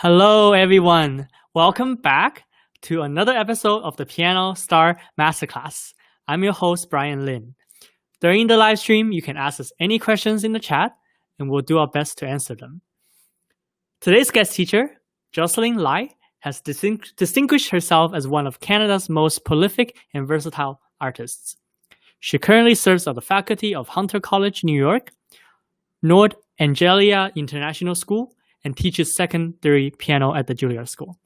Hello, everyone. Welcome back to another episode of the Piano Star Masterclass. I'm your host, Brian Lin. During the live stream, you can ask us any questions in the chat, and we'll do our best to answer them. Today's guest teacher, Jocelyn Lai, has distinguished herself as one of Canada's most prolific and versatile artists. She currently serves on the faculty of Hunter College, New York, Nord Anglia International School, and teaches secondary piano at the Juilliard School.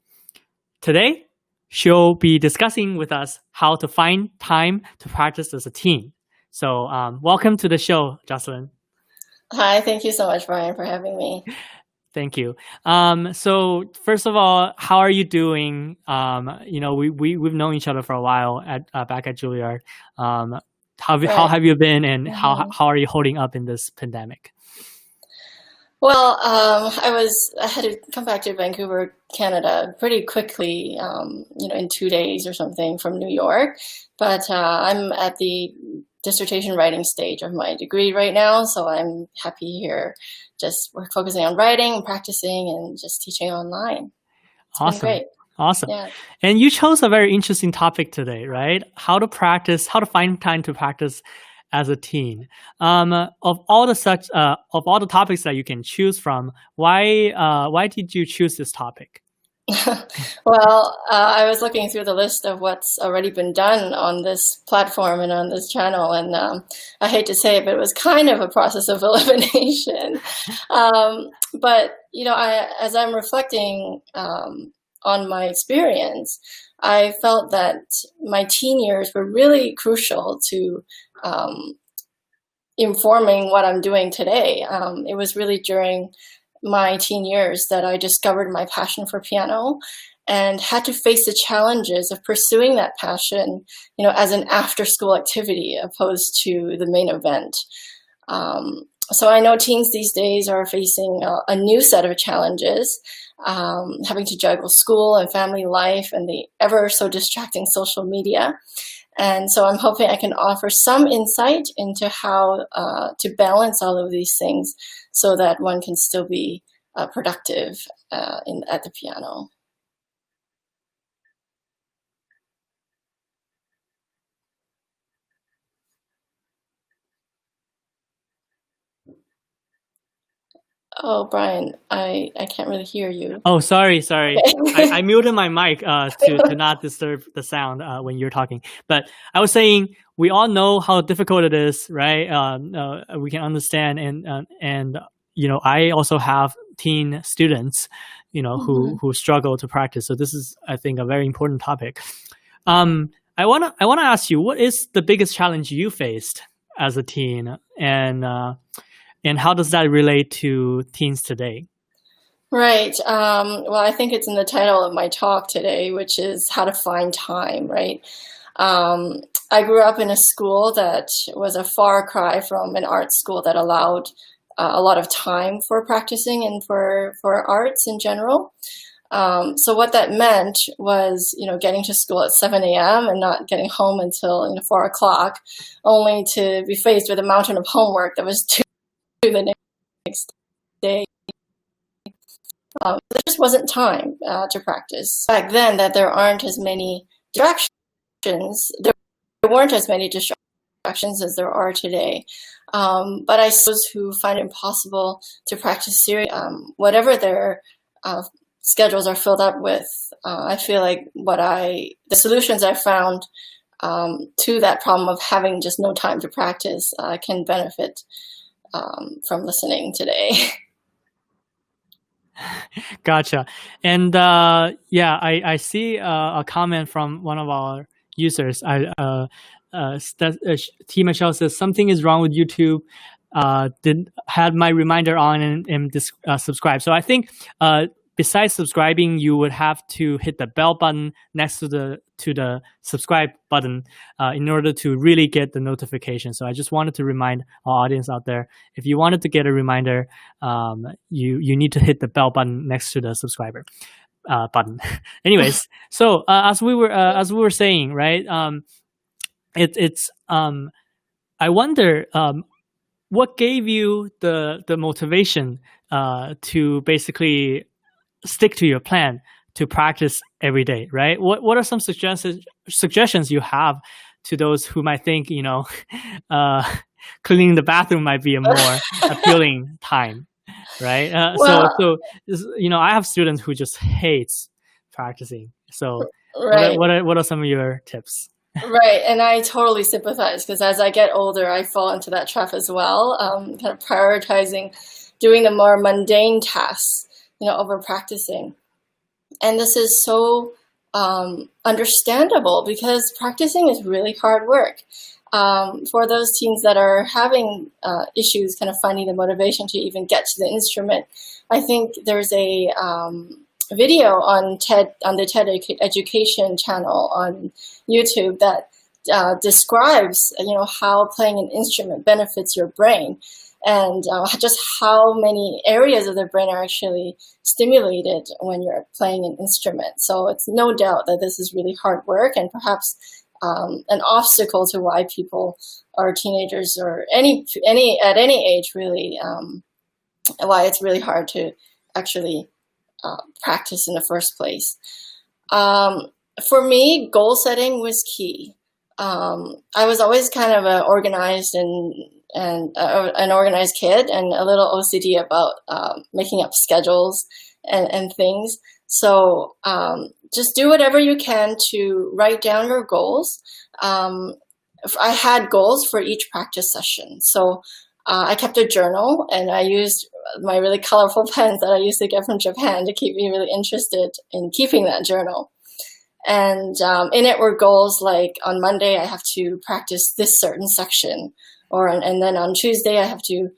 Today, she'll be discussing with us how to find time to practice as a team. So welcome to the show, Jocelyn. Hi, thank you so much, Brian, for having me. Thank you. So first of all, how are you doing? We've known each other for a while back at Juilliard. How have you been, and how are you holding up in this pandemic? Well, I had to come back to Vancouver, Canada pretty quickly, in 2 days or something from New York. But I'm at the dissertation writing stage of my degree right now, so I'm happy here, just focusing on writing and practicing and just teaching online. It's been great. Awesome. Yeah. And you chose a very interesting topic today, right? How to find time to practice as a teen. Of all the topics that you can choose from, why did you choose this topic? Well, I was looking through the list of what's already been done on this platform and on this channel, and I hate to say it, but it was kind of a process of elimination. But as I'm reflecting on my experience, I felt that my teen years were really crucial to informing what I'm doing today. It was really during my teen years that I discovered my passion for piano and had to face the challenges of pursuing that passion, as an after-school activity opposed to the main event. So I know teens these days are facing a new set of challenges, having to juggle school and family life and the ever so distracting social media. And so I'm hoping I can offer some insight into how to balance all of these things so that one can still be productive at the piano. Oh, Brian, I can't really hear you. Oh, sorry. I muted my mic to not disturb the sound when you're talking. But I was saying, we all know how difficult it is, right? We can understand, and I also have teen students, who struggle to practice. So this is, I think, a very important topic. I wanna ask you, what is the biggest challenge you faced as a teen, and how does that relate to teens today? Right. Well, I think it's in the title of my talk today, which is how to find time, right? I grew up in a school that was a far cry from an art school that allowed a lot of time for practicing and for arts in general. So what that meant was, getting to school at 7 a.m. and not getting home until 4 o'clock, only to be faced with a mountain of homework that was due the next day. There just wasn't time to practice. Back then, that there aren't as many distractions. There weren't as many distractions as there are today. But I suppose who find it impossible to practice seriously, whatever their schedules are filled up with, I feel like the solutions I found to that problem of having just no time to practice can benefit from listening today. Gotcha. And I see a comment from one of our users. T. Michelle says, something is wrong with YouTube. Had my reminder on and subscribe. So I think besides subscribing, you would have to hit the bell button next to the subscribe button in order to really get the notification. So I just wanted to remind our audience out there, if you wanted to get a reminder, you need to hit the bell button next to the subscriber button. Anyways, so as we were saying, right? I wonder what gave you the motivation to basically stick to your plan to practice every day, right? What are some suggestions you have to those who might think, cleaning the bathroom might be a more appealing time, right? Well, so I have students who just hates practicing. So right. what are some of your tips? Right, and I totally sympathize because as I get older, I fall into that trap as well, kind of prioritizing doing the more mundane tasks, over practicing. And this is so understandable because practicing is really hard work. For those teens that are having issues kind of finding the motivation to even get to the instrument, I think there's a video on the TED Education channel on YouTube that describes, how playing an instrument benefits your brain, and just how many areas of the brain are actually stimulated when you're playing an instrument. So it's no doubt that this is really hard work and perhaps an obstacle to why people or teenagers or any at any age really why it's really hard to actually practice in the first place. For me, goal setting was key. I was always kind of an organized an organized kid and a little OCD about making up schedules and things. So just do whatever you can to write down your goals. I had goals for each practice session. So I kept a journal and I used my really colorful pens that I used to get from Japan to keep me really interested in keeping that journal. And in it were goals like on Monday I have to practice this certain section, and then on Tuesday I have to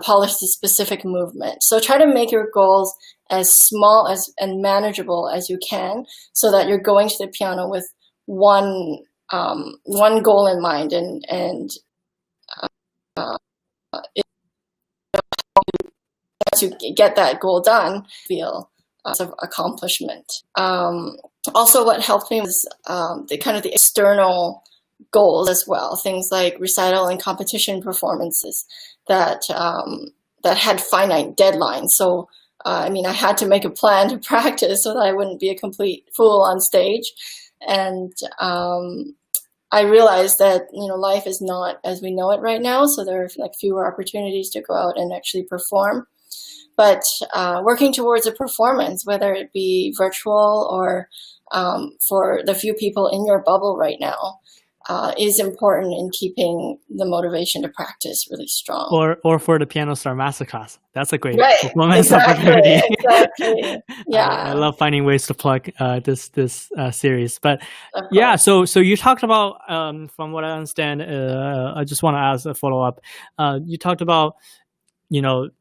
polish this specific movement. So try to make your goals as small and manageable as you can, so that you're going to the piano with one goal in mind, and to get that goal done, feel of accomplishment. Also, what helped me was the external goals as well. Things like recital and competition performances that had finite deadlines. So, I had to make a plan to practice so that I wouldn't be a complete fool on stage. And I realized that life is not as we know it right now. So there are fewer opportunities to go out and actually perform. But working towards a performance, whether it be virtual or for the few people in your bubble right now, is important in keeping the motivation to practice really strong. Or for the Piano Star Masterclass. That's a great right. performance Exactly. opportunity. Exactly. Yeah. I love finding ways to plug this series. But yeah, so you talked about, from what I understand, I just want to ask a follow-up. You talked about, the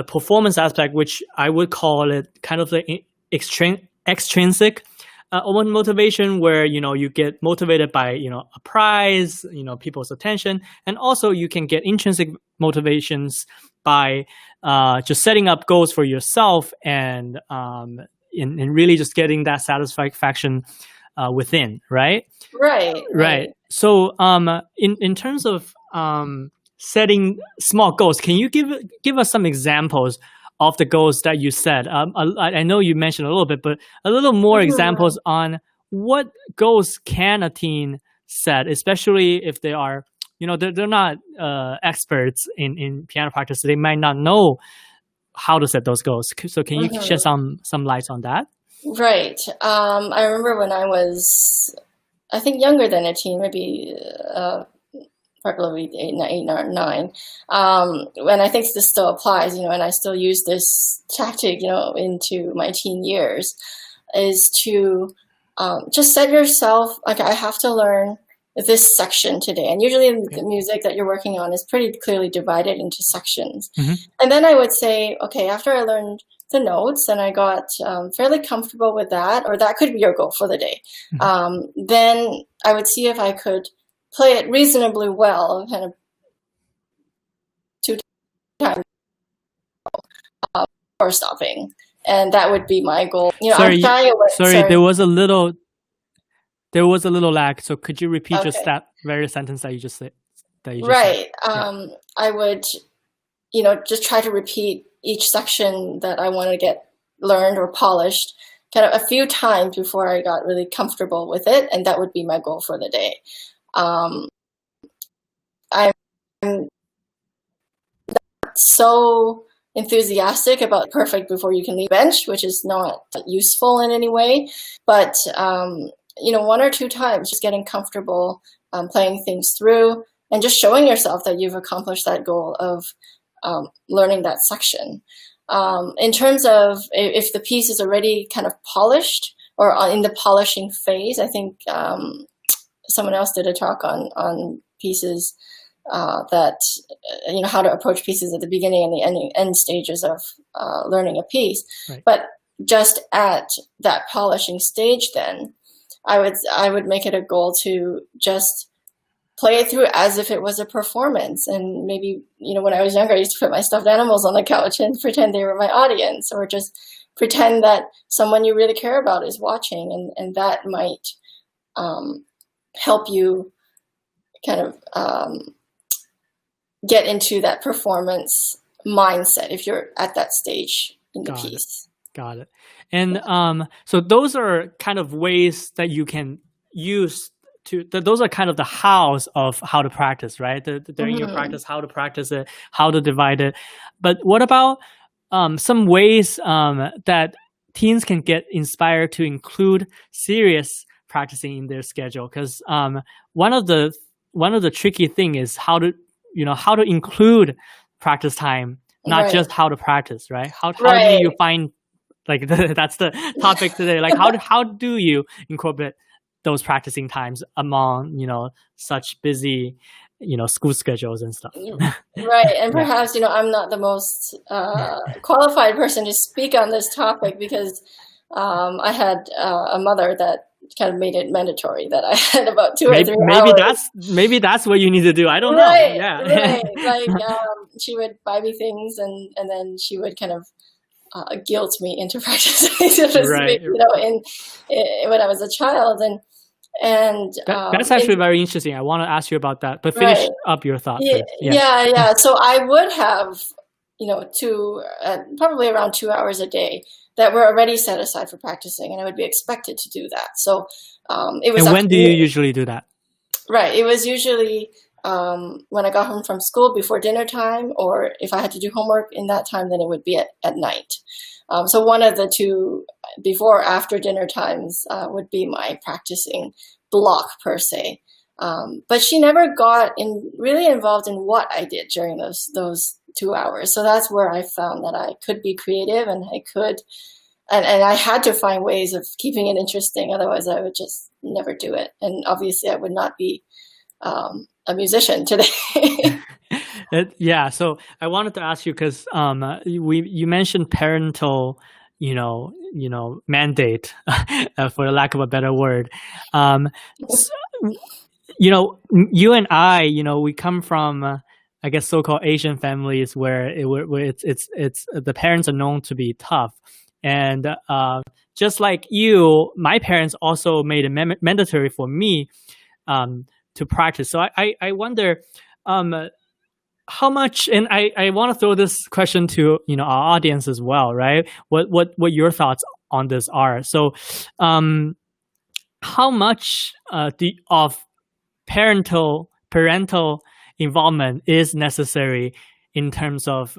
performance aspect, which I would call it kind of the extrinsic motivation, where you get motivated by a prize, people's attention, and also you can get intrinsic motivations by just setting up goals for yourself and really just getting that satisfaction within, right? Right. So in terms of setting small goals, can you give us some examples of the goals that you set? I know you mentioned a little bit, but a little more examples on what goals can a teen set, especially if they are, they're not experts in piano practice. So they might not know how to set those goals. So can you shed some light on that? Right. I remember when I was, I think, younger than a teen, maybe probably 8 or 9, and I think this still applies, and I still use this tactic, into my teen years, is to just set yourself, I have to learn this section today. And usually the music that you're working on is pretty clearly divided into sections. Mm-hmm. And then I would say, okay, after I learned the notes and I got fairly comfortable with that, or that could be your goal for the day, then I would see if I could play it reasonably well, kind of 2 times before stopping, and that would be my goal. Sorry, there was a little lag. So could you repeat just that very sentence that you just said? Right. I would, just try to repeat each section that I want to get learned or polished kind of a few times before I got really comfortable with it. And that would be my goal for the day. I'm so enthusiastic about perfect before you can leave the bench, which is not useful in any way. But, one or two times, just getting comfortable playing things through and just showing yourself that you've accomplished that goal of learning that section. In terms of if the piece is already kind of polished or in the polishing phase, I think someone else did a talk on pieces that, how to approach pieces at the beginning and the end stages of learning a piece. Right. But just at that polishing stage, then I would make it a goal to just play it through as if it was a performance. And maybe, when I was younger, I used to put my stuffed animals on the couch and pretend they were my audience, or just pretend that someone you really care about is watching. And that might help you kind of get into that performance mindset if you're at that stage in the piece. Got it. And so those are kind of ways that you can use those are kind of the hows of how to practice, right? During your practice, how to practice it, how to divide it. But what about some ways that teens can get inspired to include serious practicing in their schedule? Because one of the tricky thing is how to include practice time, not just how to practice, right? How do you find, like, that's the topic today. Like, how do you incorporate those practicing times among, such busy, school schedules and stuff? Right. And perhaps, I'm not the most qualified person to speak on this topic, because I had a mother that kind of made it mandatory that I had about 2 or 3 hours. Maybe that's what you need to do. I don't know. Yeah. Right. Like she would buy me things, and then she would kind of guilt me into practicing, so to speak, when I was a child. And that's actually very interesting. I want to ask you about that, but finish up your thought. Yeah. So I would have, probably around 2 hours a day that were already set aside for practicing, and I would be expected to do that. So it was. And when do you usually do that? Right. It was usually when I got home from school before dinner time, or if I had to do homework in that time, then it would be at night. So one of the two before or after dinner times would be my practicing block per se. But she never got really involved in what I did during those 2 hours. So that's where I found that I could be creative, and and I had to find ways of keeping it interesting. Otherwise I would just never do it. And obviously I would not be a musician today. So I wanted to ask you, because you mentioned parental, mandate, for lack of a better word. You and I, we come from, I guess, so-called Asian families where it's the parents are known to be tough, and just like you, my parents also made it mandatory for me to practice. So I wonder how much, and I want to throw this question to our audience as well, right? What your thoughts on this are. So how much of parental involvement is necessary in terms of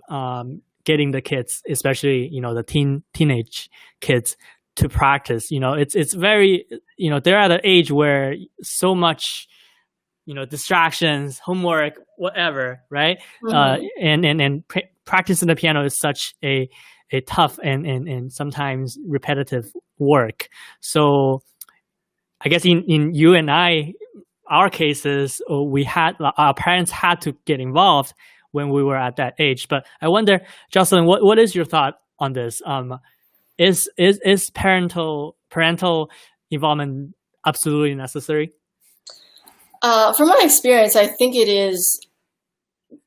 getting the kids, especially the teenage kids, to practice? It's very, they're at an age where so much distractions, homework, whatever, right? And practicing the piano is such a tough and sometimes repetitive work. So I guess in you and I, our cases, our parents had to get involved when we were at that age. But I wonder, Jocelyn, what is your thought on this? Is parental involvement absolutely necessary? From my experience, I think it is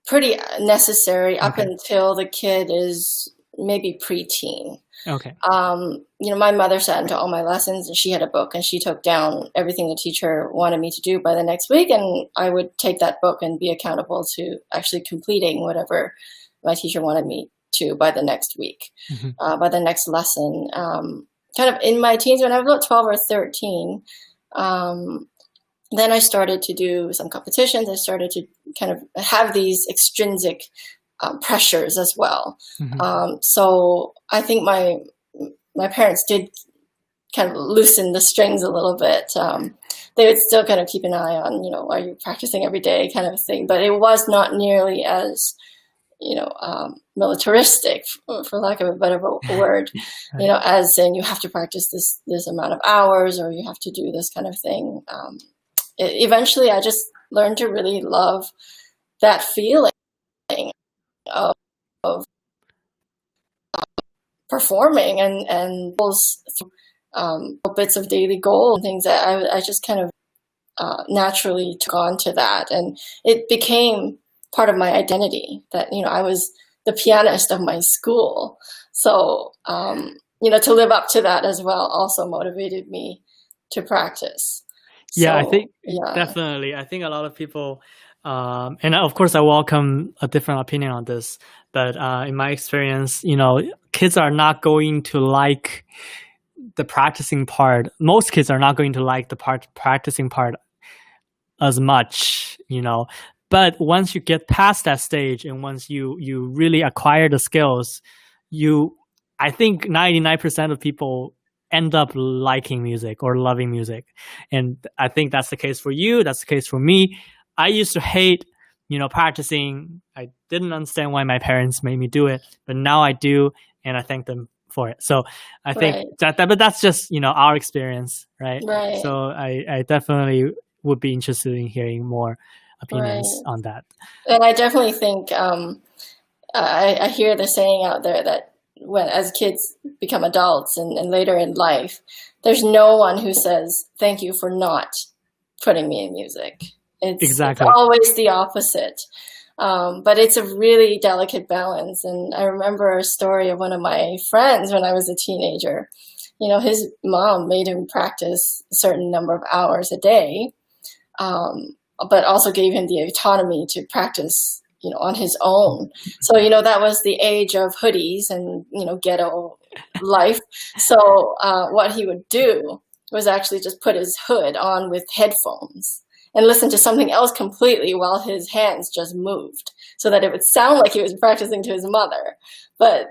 pretty necessary up until the kid is maybe preteen. Okay. My mother sat into all my lessons, and she had a book, and she took down everything the teacher wanted me to do by the next week, and I would take that book and be accountable to actually completing whatever my teacher wanted me to by the next week, by the next lesson. Kind of in my teens, when I was about 12 or 13, then I started to do some competitions. I started to kind of have these extrinsic pressures as well. So I think my parents did kind of loosen the strings a little bit. They would still kind of keep an eye on, are you practicing every day kind of thing. But it was not nearly as, militaristic, for lack of a better word, right. As saying you have to practice this amount of hours or you have to do this kind of thing. Eventually, I just learned to really love that feeling of performing and those bits of daily goal and things that I just kind of naturally took on to that. And it became part of my identity that, I was the pianist of my school. So, to live up to that as well also motivated me to practice. Yeah, I think definitely. I think a lot of people, and of course I welcome a different opinion on this, but in my experience, kids are not going to like the practicing part. Most kids are not going to like the practicing part as much, But once you get past that stage and once you really acquire the skills, I think 99% of people end up liking music or loving music. And I think that's the case for you. That's the case for me. I used to hate, practicing. I didn't understand why my parents made me do it, but now I do. And I thank them for it. So I think but that's just, our experience, right? Right. So I definitely would be interested in hearing more opinions on that. And I definitely think I hear the saying out there that when as kids become adults and later in life, there's no one who says thank you for not putting me in music. It's always the opposite. But it's a really delicate balance. And I remember a story of one of my friends when I was a teenager. His mom made him practice a certain number of hours a day, but also gave him the autonomy to practice, on his own. So, that was the age of hoodies and, ghetto life. So what he would do was actually just put his hood on with headphones and listen to something else completely while his hands just moved so that it would sound like he was practicing to his mother, but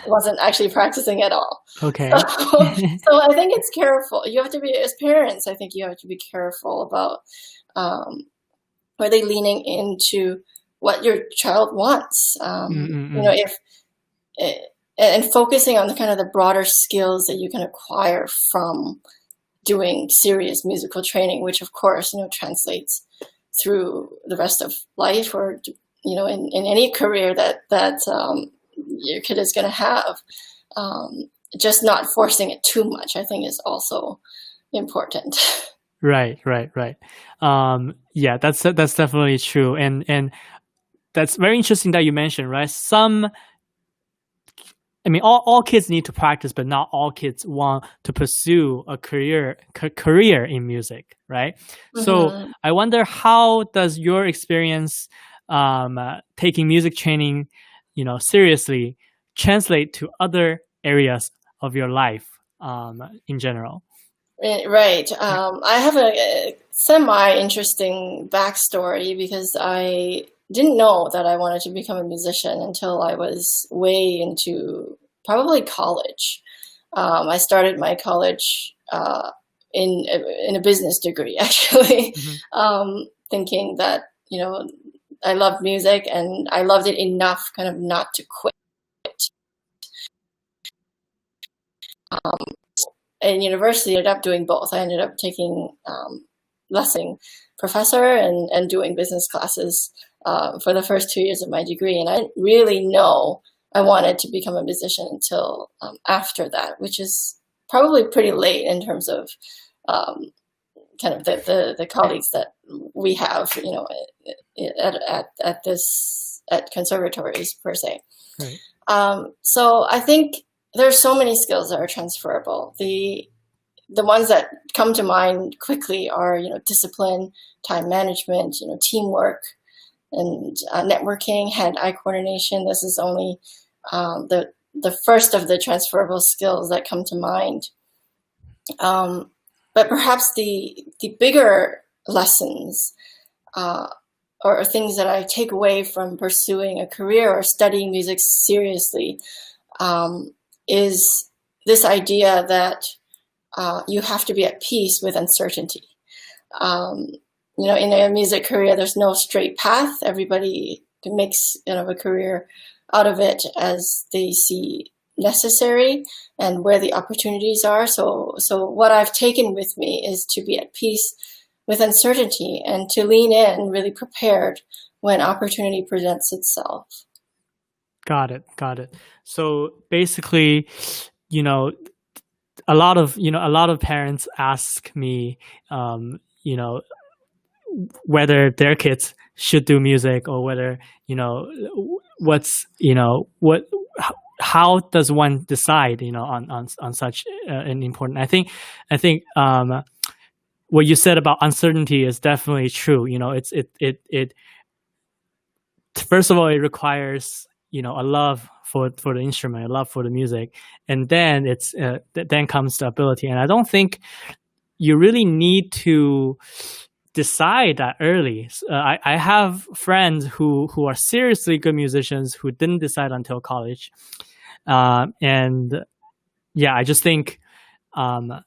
wasn't actually practicing at all. Okay. So I think it's careful. You have to be, as parents, I think you have to be careful about are they leaning into what your child wants? And focusing on the kind of the broader skills that you can acquire from doing serious musical training, which of course, translates through the rest of life or, in any career that your kid is going to have. Just not forcing it too much, I think, is also important. Right. Yeah, that's definitely true. And that's very interesting that you mentioned, right? All kids need to practice, but not all kids want to pursue a career in music, right? Mm-hmm. So I wonder, how does your experience taking music training, seriously translate to other areas of your life in general? Right. I have a semi-interesting backstory because I didn't know that I wanted to become a musician until I was way into probably college. I started my college in a business degree, actually, thinking that, I loved music and I loved it enough kind of not to quit. In university, I ended up doing both. I ended up taking lesson professor and doing business classes for the first 2 years of my degree. And I didn't really know I wanted to become a musician until after that, which is probably pretty late in terms of kind of the colleagues that we have, at conservatories per se. Right. So I think there's so many skills that are transferable. The ones that come to mind quickly are, discipline, time management, teamwork, networking, hand-eye coordination. This is only the first of the transferable skills that come to mind. But perhaps the bigger lessons or things that I take away from pursuing a career or studying music seriously is this idea that you have to be at peace with uncertainty. In a music career, there's no straight path. Everybody makes a career out of it as they see necessary and where the opportunities are. So what I've taken with me is to be at peace with uncertainty and to lean in really prepared when opportunity presents itself. Got it. So basically, a lot of parents ask me, whether their kids should do music or whether, how does one decide, on such an important. I think what you said about uncertainty is definitely true. It first of all, it requires, a love for the instrument, a love for the music, and then then comes the ability. And I don't think you really need to decide that early. I have friends who are seriously good musicians who didn't decide until college, and yeah, I just think, and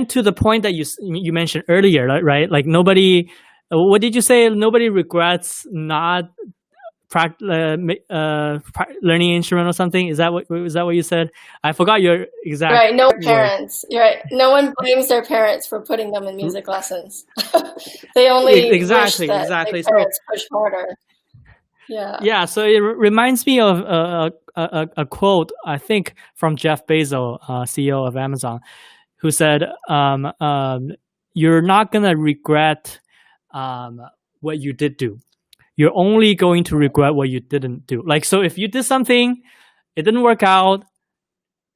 to the point that you mentioned earlier, right? Like nobody, what did you say? Nobody regrets not learning an instrument or something. Is that what you said? I forgot your exact. Right. No word. parents. You're right. No one blames their parents for putting them in music lessons. They only exactly. Wish that their parents push harder. Yeah. Yeah. So it reminds me of a quote, I think, from Jeff Bezos, CEO of Amazon, who said, "You're not gonna regret what you did do. You're only going to regret what you didn't do." Like, so if you did something, it didn't work out,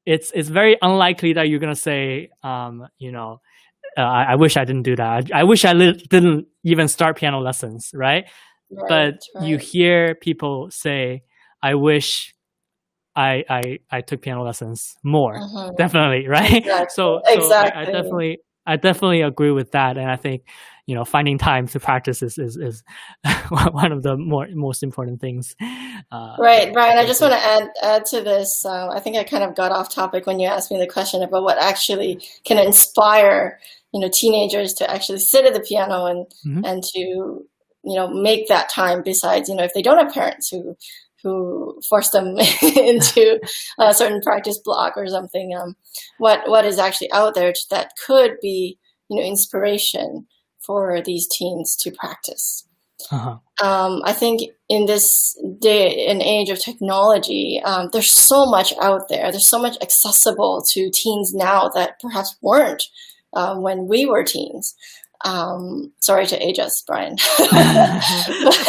it's very unlikely that you're gonna say, I wish I didn't do that. I wish I didn't even start piano lessons, right? But you hear people say, I wish I took piano lessons more. Mm-hmm. Definitely, right? Exactly. So I definitely agree with that, and I think finding time to practice is one of the most important things. Right, Brian. I just want to add to this. I think I kind of got off topic when you asked me the question about what actually can inspire teenagers to actually sit at the piano and to make that time. Besides, if they don't have parents who force them into a certain practice block or something, what is actually out there that could be inspiration for these teens to practice. Uh-huh. I think in this day and age of technology, there's so much out there. There's so much accessible to teens now that perhaps weren't when we were teens. Sorry to age us, Brian.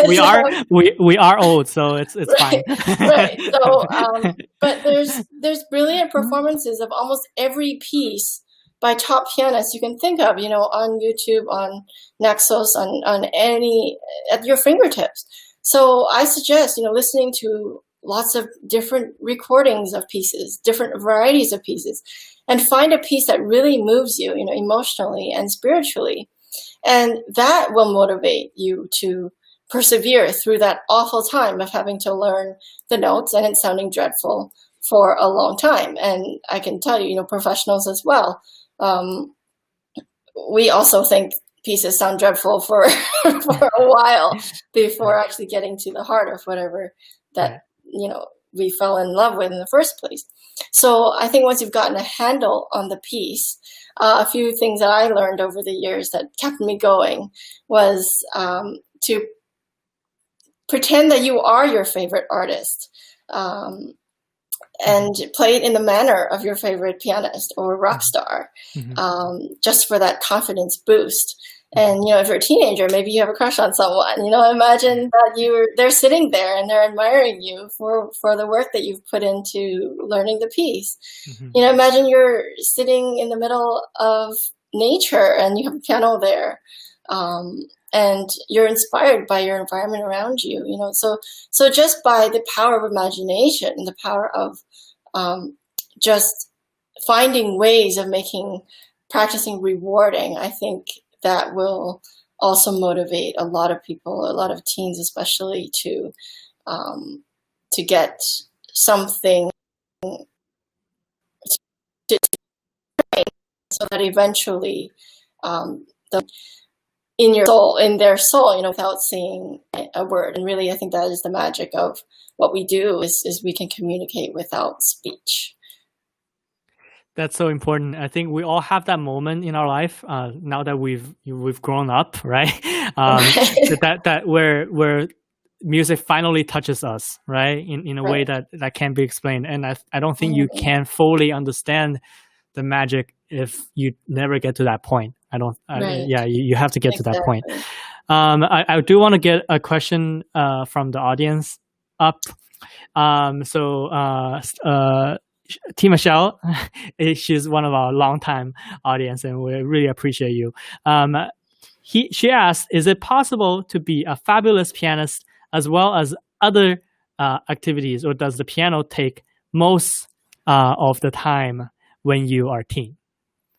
we are old, so it's right, fine. Right. So, but there's brilliant performances of almost every piece by top pianists you can think of, on YouTube, on Naxos, on any, at your fingertips. So I suggest, listening to lots of different recordings of pieces, different varieties of pieces, and find a piece that really moves you, emotionally and spiritually. And that will motivate you to persevere through that awful time of having to learn the notes and it sounding dreadful for a long time. And I can tell you, professionals as well, we also think pieces sound dreadful for for a while before actually getting to the heart of whatever that we fell in love with in the first place. So I think once you've gotten a handle on the piece, a few things that I learned over the years that kept me going was to pretend that you are your favorite artist. And play it in the manner of your favorite pianist or rock star, just for that confidence boost. And, if you're a teenager, maybe you have a crush on someone, imagine that they're sitting there and they're admiring you for the work that you've put into learning the piece. Imagine you're sitting in the middle of nature and you have a piano there. and you're inspired by your environment around you. So just by the power of imagination, the power of just finding ways of making practicing rewarding, I think that will also motivate a lot of people, a lot of teens especially, to get something to train, so that eventually in their soul, without saying a word. And really, I think that is the magic of what we do is we can communicate without speech. That's so important. I think we all have that moment in our life now that we've grown up, right? That where music finally touches us, right? In a way that can't be explained. And I don't think you can fully understand the magic if you never get to that point. You have to get to that point. I do want to get a question from the audience up. T. Michelle, she's one of our longtime audience, and we really appreciate you. She asked, is it possible to be a fabulous pianist as well as other activities, or does the piano take most of the time when you are teen?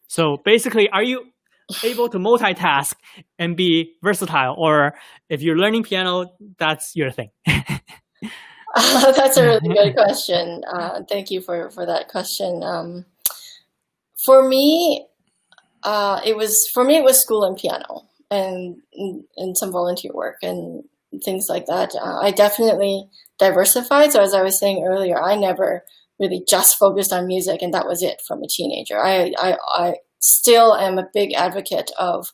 So basically, are you able to multitask and be versatile, or if you're learning piano, that's your thing? That's a really good question. Thank you for that question. For me, it was school and piano and some volunteer work and things like that. I definitely diversified. So as I was saying earlier, I never really just focused on music and that was it from a teenager. I still am a big advocate of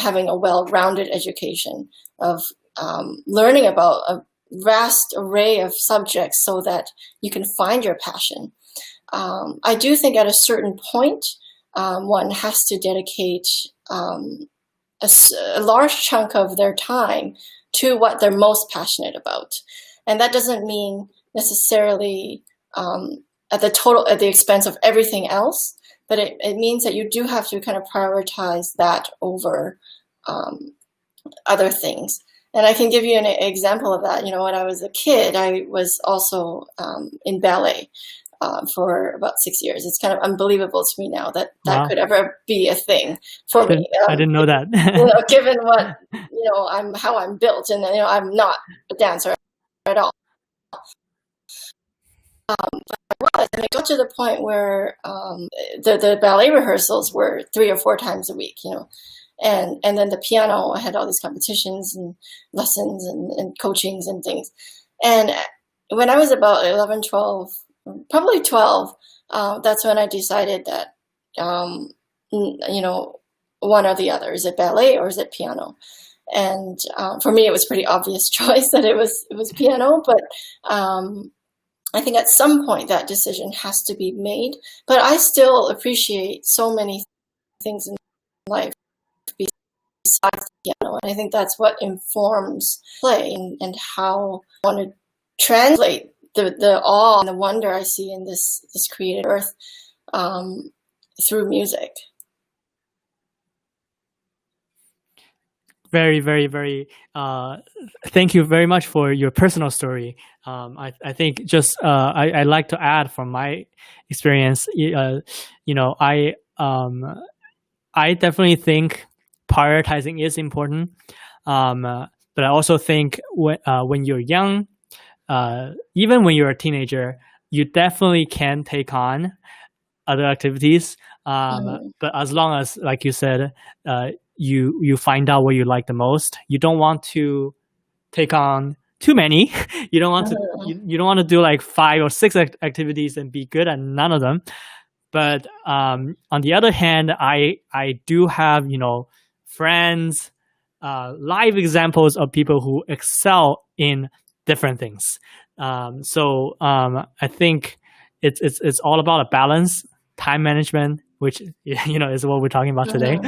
having a well-rounded education, of learning about a vast array of subjects so that you can find your passion. I do think at a certain point, one has to dedicate a large chunk of their time to what they're most passionate about. And that doesn't mean necessarily at the expense of everything else, but it means that you do have to kind of prioritize that over other things. And I can give you an example of that. When I was a kid, I was also in ballet for about 6 years. It's kind of unbelievable to me now that could ever be a thing for me. I didn't know that. Given what how I'm built, and I'm not a dancer at all. And it got to the point where the ballet rehearsals were 3 or 4 times a week. And then the piano, I had all these competitions and lessons and coachings and things. And when I was about 11, 12, probably 12, that's when I decided that, one or the other. Is it ballet or is it piano? And for me, it was a pretty obvious choice that it was piano. But I think at some point that decision has to be made. But I still appreciate so many things in life besides the piano. And I think that's what informs play and how I want to translate the awe and the wonder I see in this created earth through music. Very, very, very. Thank you very much for your personal story. I think just I like to add from my experience. I definitely think prioritizing is important, but I also think when you're young, even when you're a teenager, you definitely can take on other activities. But as long as, like you said, you find out what you like the most. You don't want to take on too many. You don't want to you don't want to do like 5 or 6 activities and be good at none of them. But on the other hand, I do have friends, live examples of people who excel in different things. So I think it's all about a balance, time management, which is what we're talking about today.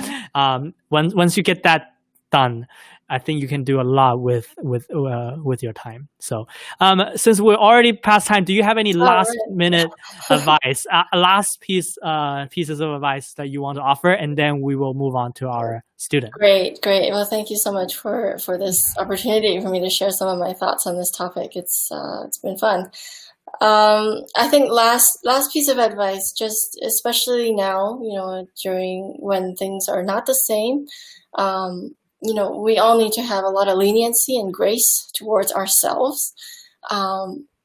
Once you get that done, I think you can do a lot with your time. So, since we're already past time, do you have any last minute advice, last pieces of advice that you want to offer, and then we will move on to our student. Great. Well, thank you so much for this opportunity for me to share some of my thoughts on this topic. It's been fun. I think last piece of advice, just especially now, during when things are not the same, we all need to have a lot of leniency and grace towards ourselves.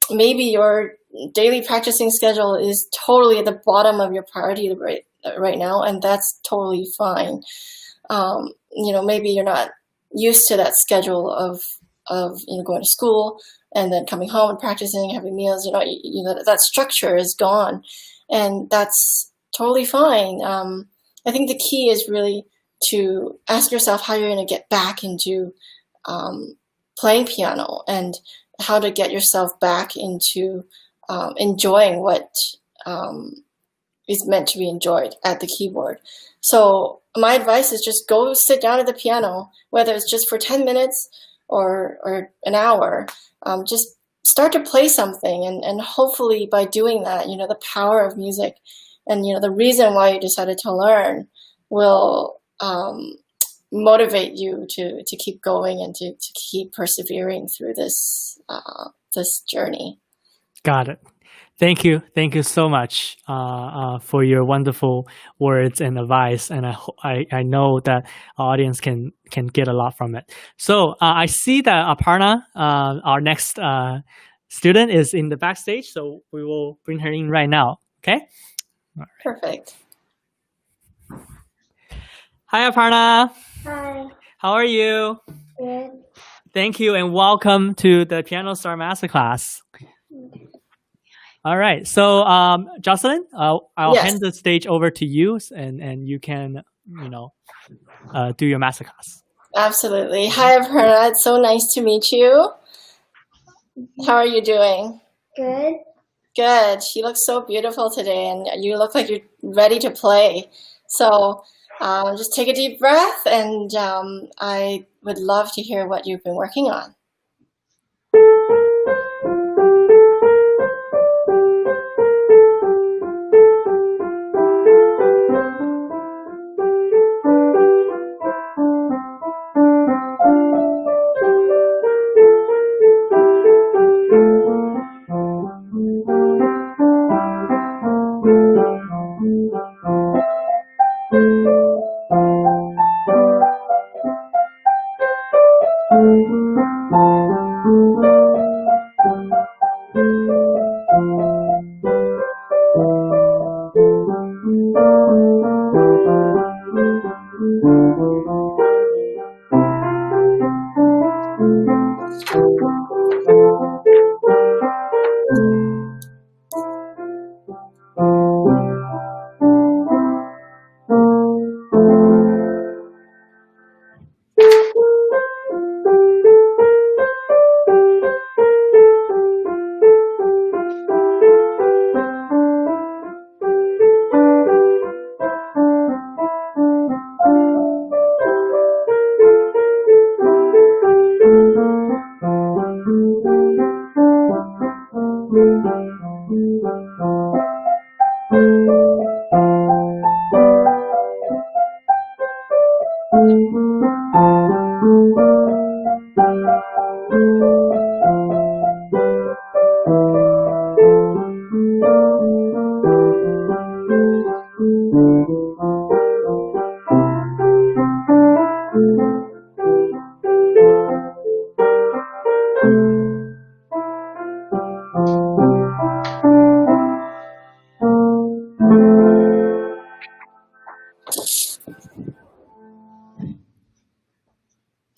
Maybe your daily practicing schedule is totally at the bottom of your priority right now, and that's totally fine. Maybe you're not used to that schedule of going to school and then coming home and practicing, having meals. That structure is gone, and that's totally fine. I think the key is really to ask yourself how you're going to get back into playing piano and how to get yourself back into enjoying what is meant to be enjoyed at the keyboard. So my advice is just go sit down at the piano, whether it's just for 10 minutes or an hour. Just start to play something, and hopefully by doing that, the power of music and the reason why you decided to learn will motivate you to keep going and to keep persevering through this journey. Got it. Thank you so much for your wonderful words and advice, and I know that our audience can get a lot from it. So I see that Aparna, our next student, is in the backstage, so we will bring her in right now. Okay. All right. Perfect. Hi, Aparna. Hi. How are you? Good. Thank you, and welcome to the Piano Star Masterclass. All right. So, Jocelyn, I'll hand the stage over to you, and you can, do your masterclass. Absolutely. Hi, Aparna. It's so nice to meet you. How are you doing? Good. Good. You look so beautiful today, and you look like you're ready to play. So just take a deep breath, and I would love to hear what you've been working on.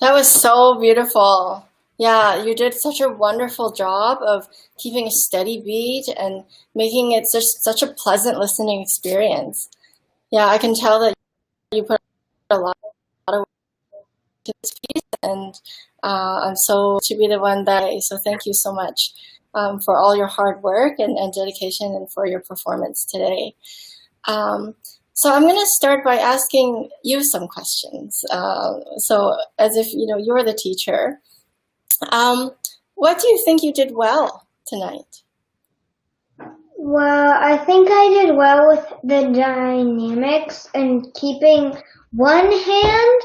That was so beautiful. Yeah, you did such a wonderful job of keeping a steady beat and making it such a pleasant listening experience. Yeah, I can tell that you put a lot of work into this piece, and I'm so to be the one so thank you so much for all your hard work and dedication and for your performance today. So I'm going to start by asking you some questions. So as if you're the teacher. What do you think you did well tonight? Well, I think I did well with the dynamics and keeping one hand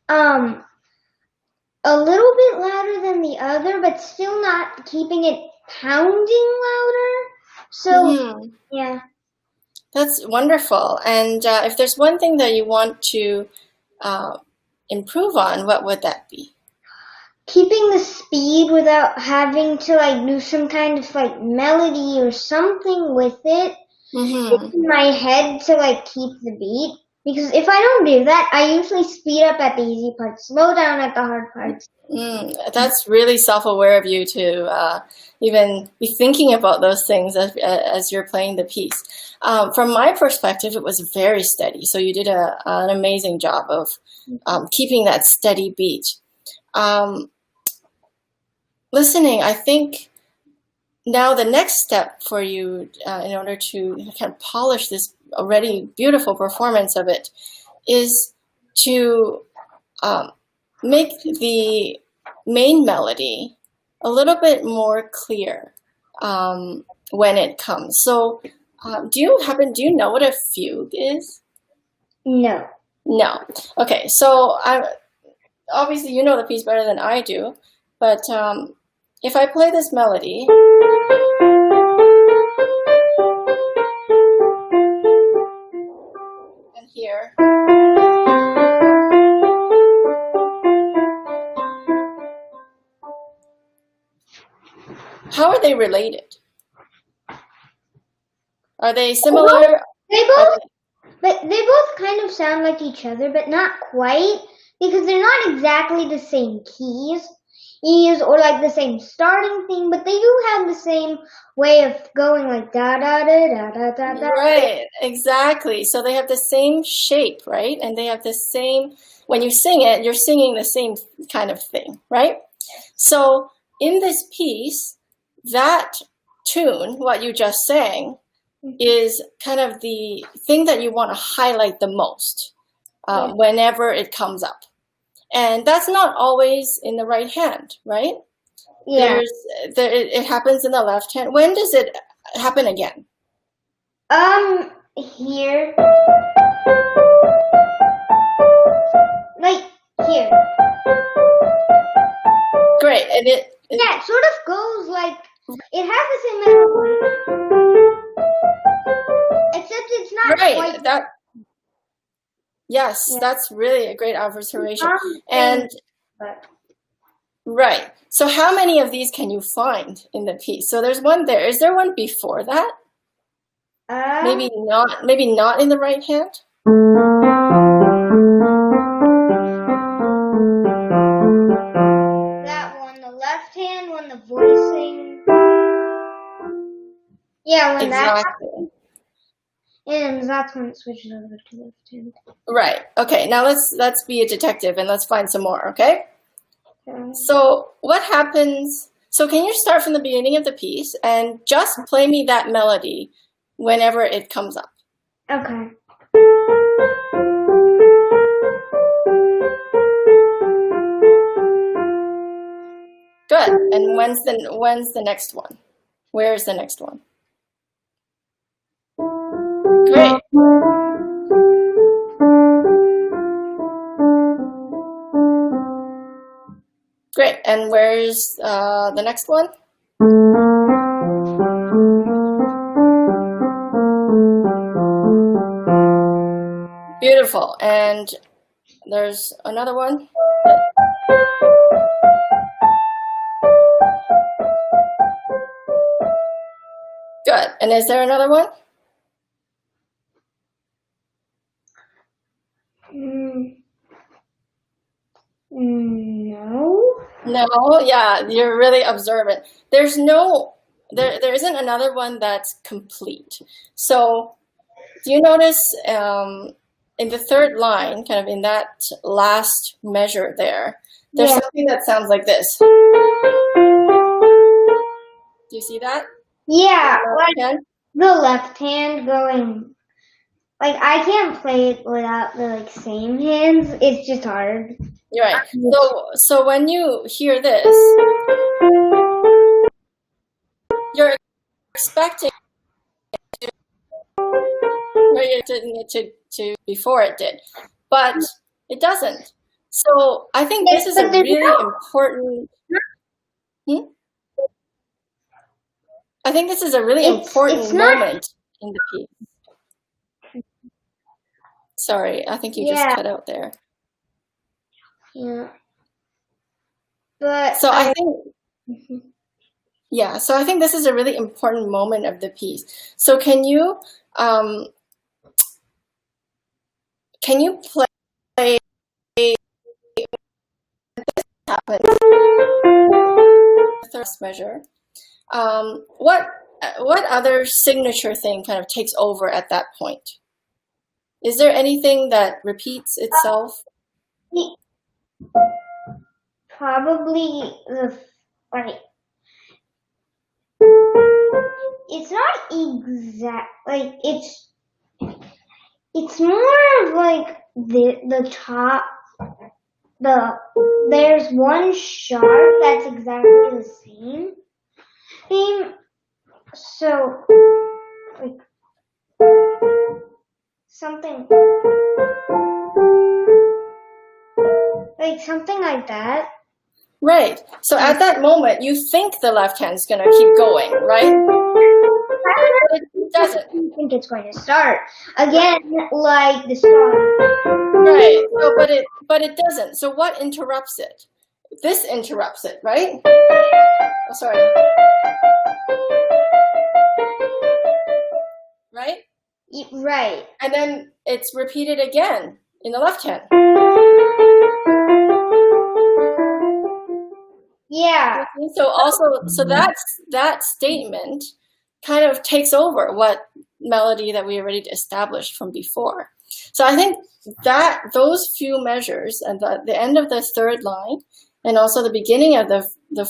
a little bit louder than the other, but still not keeping it pounding louder. So, yeah. That's wonderful. And if there's one thing that you want to improve on, what would that be? Keeping the speed without having to do some kind of melody or something with it in my head to keep the beat. Because if I don't do that, I usually speed up at the easy parts, slow down at the hard parts. That's really self-aware of you to even be thinking about those things as you're playing the piece. From my perspective, it was very steady. So you did an amazing job of keeping that steady beat. Listening, I think now the next step for you in order to kind of polish this already beautiful performance of it is to make the main melody a little bit more clear when it comes. So do you know what a fugue is? No. No. Okay, so obviously you know the piece better than I do, but if I play this melody, and here, how are they related? Are they similar? They both kind of sound like each other, but not quite, because they're not exactly the same keys or the same starting thing, but they do have the same way of going da da da da da da da. Right, exactly. So they have the same shape, right? And they have the same, when you sing it, you're singing the same kind of thing, right? So in this piece, that tune, what you just sang, is kind of the thing that you want to highlight the most whenever it comes up. And that's not always in the right hand, right? Yeah. It happens in the left hand. When does it happen again? Here. Here. Great. And it sort of goes it has the same melody, except it's not right. quite. Yes, that's really a great observation. And right. So how many of these can you find in the piece? So there's one there. Is there one before that? Maybe not in the right hand? That one, the left hand, when the voicing. Yeah, when exactly. And that's when it switches over to left hand. Right. Okay. Now let's be a detective and let's find some more. Okay. So what happens? So can you start from the beginning of the piece and just play me that melody whenever it comes up? Okay. Good. And when's the next one? Where's the next one? Great. Great. And where's the next one? Beautiful. And there's another one. Good. And is there another one? No, yeah, you're really observant. There isn't another one that's complete. So do you notice in the third line, kind of in that last measure there's something that sounds like this. Do you see that? Yeah, the left hand going like I can't play it without the like same hands. It's just hard. You're right. So when you hear this, you're expecting it to before it did, but it doesn't. So I think this is a really important. I think this is a really important moment in the piece. Sorry, I think you just cut out there. Yeah. But so I think so I think this is a really important moment of the piece. So can you play this happens third measure? What other signature thing kind of takes over at that point? Is there anything that repeats itself? Probably it's not exact, like it's more of like the top, there's one sharp that's exactly the same thing, so like something like that. Right. So at that moment, you think the left hand is going to keep going, right? But it doesn't. I think it's going to start again, like the start. Right. So, but it doesn't. So what interrupts it? This interrupts it, right? Oh, sorry. Right? Right. And then it's repeated again in the left hand. Yeah. So that statement kind of takes over what melody that we already established from before. So I think that those few measures and the end of the third line and also the beginning of the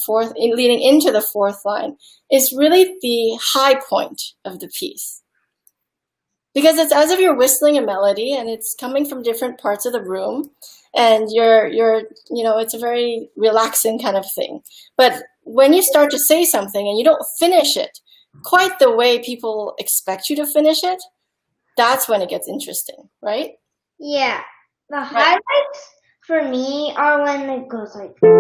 fourth, leading into the fourth line, is really the high point of the piece. Because it's as if you're whistling a melody and it's coming from different parts of the room, and you're it's a very relaxing kind of thing. But when you start to say something and you don't finish it quite the way people expect you to finish it, that's when it gets interesting, right? Yeah. The highlights for me are when it goes like, because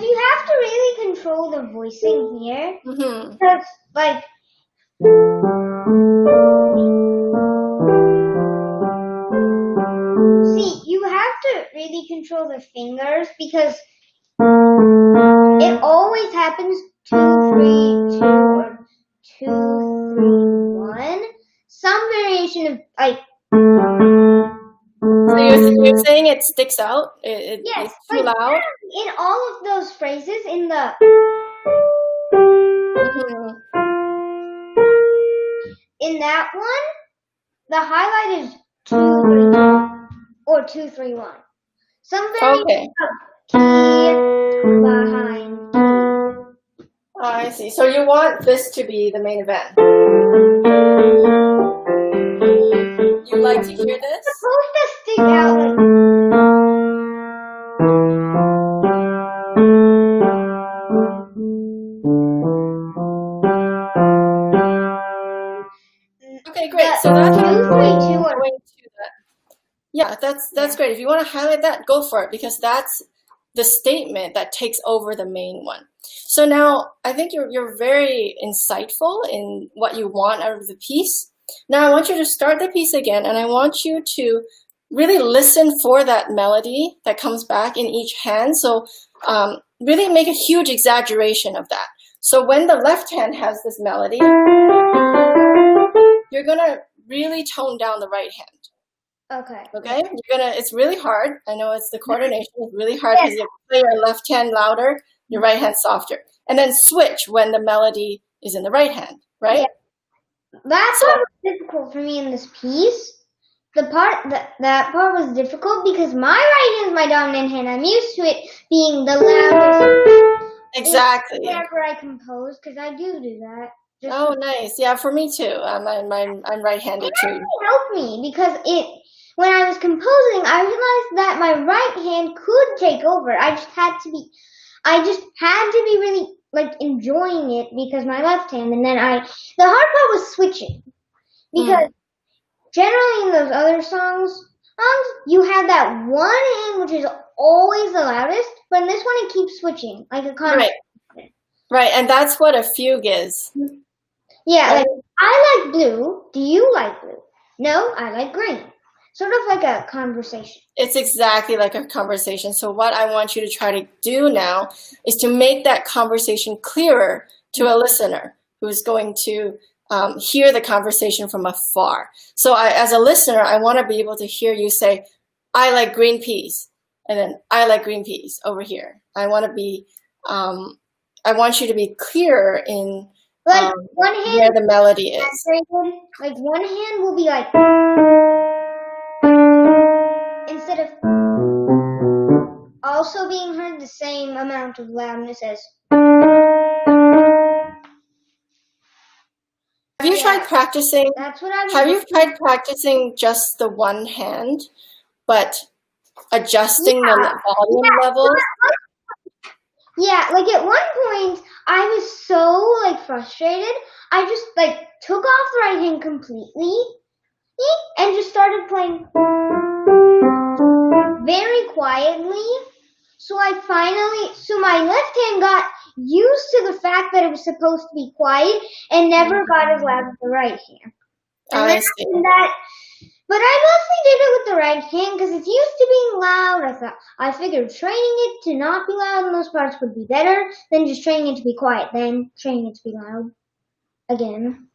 you have to really control the voicing here. Mm-hmm. Because like you have to really control the fingers because it always happens 2, 3, 2, or 2, 3, 1. Some variation of like. So you're saying it sticks out? Yes, it's too loud? In all of those phrases, in the. Mm-hmm. In that one, the highlight is 2, 3, 1, or 2, 3, 1. Some variation of key behind key. Oh, I see. So you want this to be the main event. You like to hear this? It's supposed to stick out like. Okay, great. So that's 2, 3, 2 going to that. Yeah, that's great. If you want to highlight that, go for it, because that's the statement that takes over the main one. So now I think you're very insightful in what you want out of the piece. Now I want you to start the piece again, and I want you to really listen for that melody that comes back in each hand. So really make a huge exaggeration of that. So when the left hand has this melody, you're gonna really tone down the right hand. Okay. Okay? It's really hard. I know it's the coordination is really hard because you play your left hand louder, your right hand softer. And then switch when the melody is in the right hand, right? Yeah. That's what was difficult for me in this piece. That part was difficult because my right hand is my dominant hand. I'm used to it being the loudest. Exactly. Whenever I compose, because I do that. Oh, nice. Yeah, for me too. I'm right-handed too. It helped me because when I was composing, I realized that my right hand could take over. I just had to be really like enjoying it because my left hand, and then the hard part was switching because generally in those other songs, you have that one hand which is always the loudest, but in this one it keeps switching like a constant. Right, and that's what a fugue is. Yeah, like, I like blue. Do you like blue? No, I like green. Sort of like a conversation. It's exactly like a conversation. So what I want you to try to do now is to make that conversation clearer to a listener who's going to hear the conversation from afar. So as a listener, I want to be able to hear you say, I like green peas, and then I like green peas over here. I want you to be clearer in like one hand where the melody is. Like one hand will be like instead of also being heard the same amount of loudness as. Have you tried practicing? That's what I'm. Have you tried practicing just the one hand, but adjusting the volume levels? Yeah, like at one point I was so like frustrated, I just like took off the right hand completely and just started playing very quietly. So my left hand got used to the fact that it was supposed to be quiet and never got as loud as the right hand. I see. But I mostly did it with the right hand because it's used to being loud. I figured training it to not be loud in those parts would be better than just training it to be quiet, then training it to be loud again.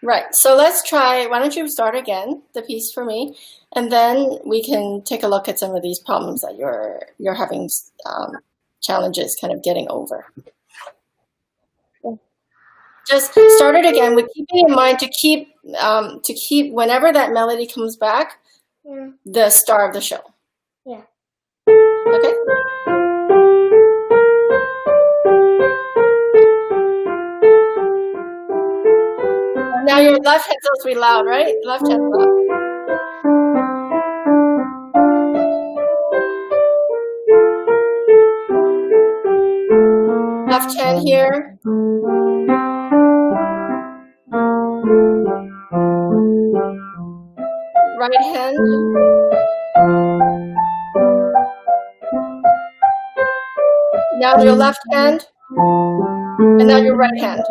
Right. So let's try. Why don't you start again the piece for me, and then we can take a look at some of these problems that you're having challenges kind of getting over. Just start it again with keeping in mind to keep whenever that melody comes back, the star of the show. Yeah. Okay. Now your left hand's supposed to be loud, right? Left hand loud. Left hand here. Right hand. Now your left hand. And now your right hand.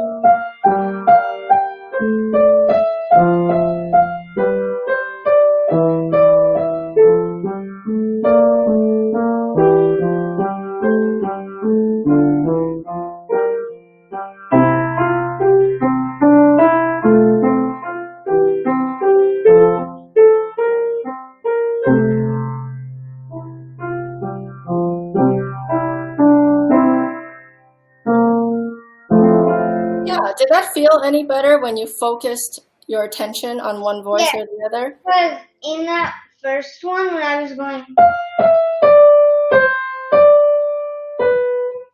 Did that feel any better when you focused your attention on one voice or the other? Because in that first one, when I was going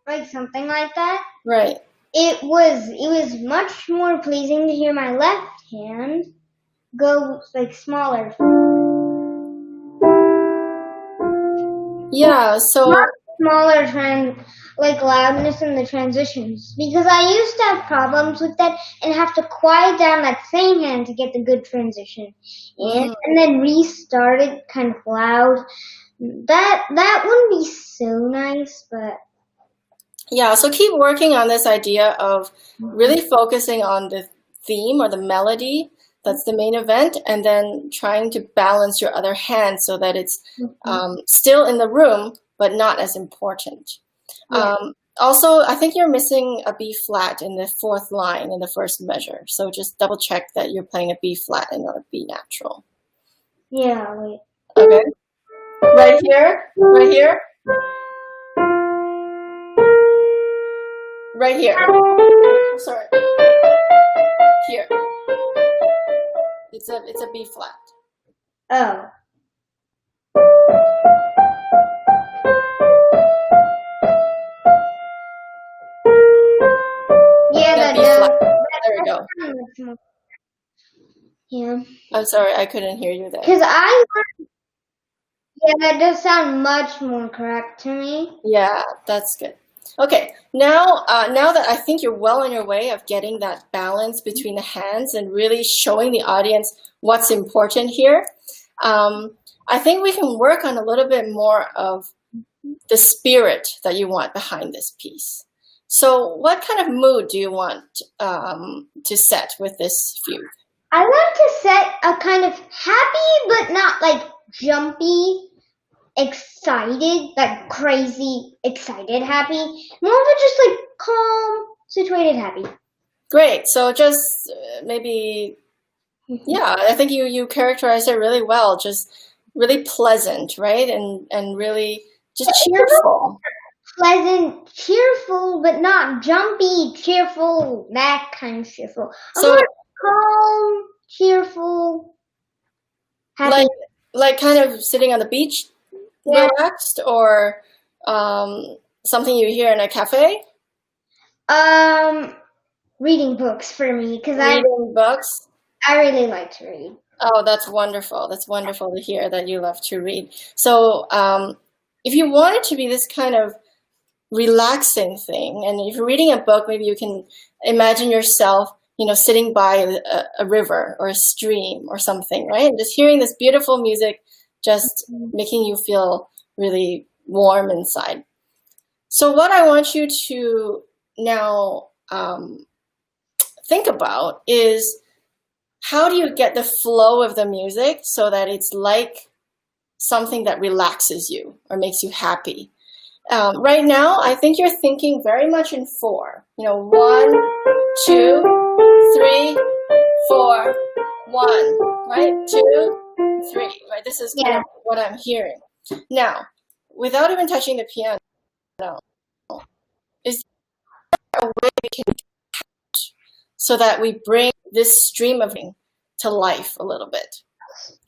like something like that, right? It was much more pleasing to hear my left hand go like smaller. Yeah, so smaller like loudness in the transitions, because I used to have problems with that and have to quiet down that same hand to get the good transition and then restart it kind of loud. That wouldn't be so nice, but yeah, so keep working on this idea of really focusing on the theme or the melody that's the main event, and then trying to balance your other hand so that it's still in the room but not as important. Also, I think you're missing a B flat in the fourth line in the first measure. So just double check that you're playing a B flat and not a B natural. Yeah, wait. Okay. Right here. Right here. Right here. Sorry. Here. It's a B flat. Oh. Yeah, that does. more. Yeah. I'm sorry, I couldn't hear you there. Because yeah, that does sound much more correct to me. Yeah, that's good. Okay, now that I think you're well on your way of getting that balance between the hands and really showing the audience what's important here, I think we can work on a little bit more of the spirit that you want behind this piece. So what kind of mood do you want to set with this fugue? I want to set a kind of happy, but not like jumpy, excited, like crazy, excited, happy. More of a just like calm, situated, happy. Great. So just maybe, yeah, I think you characterized it really well. Just really pleasant, right? And really just cheerful. Pleasant, cheerful, but not jumpy, cheerful, that kind of cheerful. So calm, cheerful, happy. Like kind of sitting on the beach, Yeah. relaxed, or something you hear in a cafe? Reading books for me, because Reading books? I really like to read. Oh, that's wonderful. That's wonderful to hear that you love to read. So if you want it to be this kind of relaxing thing, and if you're reading a book, maybe you can imagine yourself, sitting by a river or a stream or something, right? And just hearing this beautiful music, just making you feel really warm inside. So what I want you to now think about is, how do you get the flow of the music so that it's like something that relaxes you or makes you happy? Right now, I think you're thinking very much in 4. 1, 2, 3, 4, 1, right? 2, 3, right? This is kind of what I'm hearing. Now, without even touching the piano, is there a way we can count so that we bring this stream of to life a little bit?